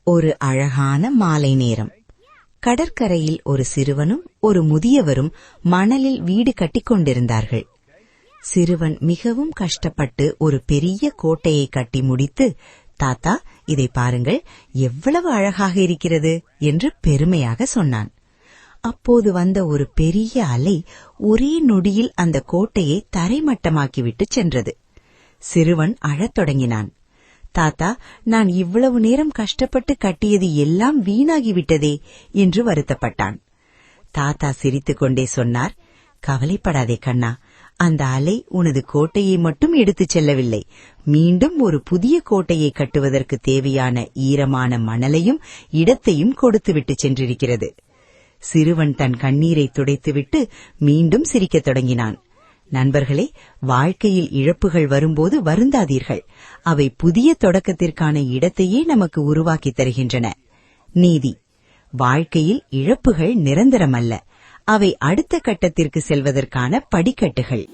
ஒரு அழகான மாலை நேரம். கடற்கரையில் ஒரு சிறுவனும் ஒரு முதியவரும் மணலில் வீடு கட்டிக் கொண்டிருந்தார்கள். சிறுவன் மிகவும் கஷ்டப்பட்டு ஒரு பெரிய கோட்டையை கட்டி முடித்து, தாத்தா, இதை பாருங்கள், எவ்வளவு அழகாக இருக்கிறது என்று பெருமையாக சொன்னான். அப்போது வந்த ஒரு பெரிய அலை ஒரே நொடியில் அந்த கோட்டையை தரைமட்டமாக்கிவிட்டு சென்றது. சிறுவன் அழத் தொடங்கினான். தாத்தா, நான் இவ்வளவு நேரம் கஷ்டப்பட்டு கட்டியது எல்லாம் வீணாகிவிட்டதே என்று வருத்தப்பட்டான். தாத்தா சிரித்துக் கொண்டே சொன்னார், கவலைப்படாதே கண்ணா, அந்த அலை உனது கோட்டையை மட்டும் எடுத்துச் செல்லவில்லை, மீண்டும் ஒரு புதிய கோட்டையை கட்டுவதற்கு தேவையான ஈரமான மணலையும் இடத்தையும் கொடுத்துவிட்டு சென்றிருக்கிறது. சிறுவன் தன் கண்ணீரை துடைத்துவிட்டு மீண்டும் சிரிக்கத் தொடங்கினான். நண்பர்களே, வாழ்க்கையில் இழப்புகள் வரும்போது வருந்தாதீர்கள். அவை புதிய தொடக்கத்திற்கான இடத்தையே நமக்கு உருவாக்கி தருகின்றன. நீதி: வாழ்க்கையில் இழப்புகள் நிரந்தரமல்ல, அவை அடுத்த கட்டத்திற்கு செல்வதற்கான படிக்கட்டுகள்.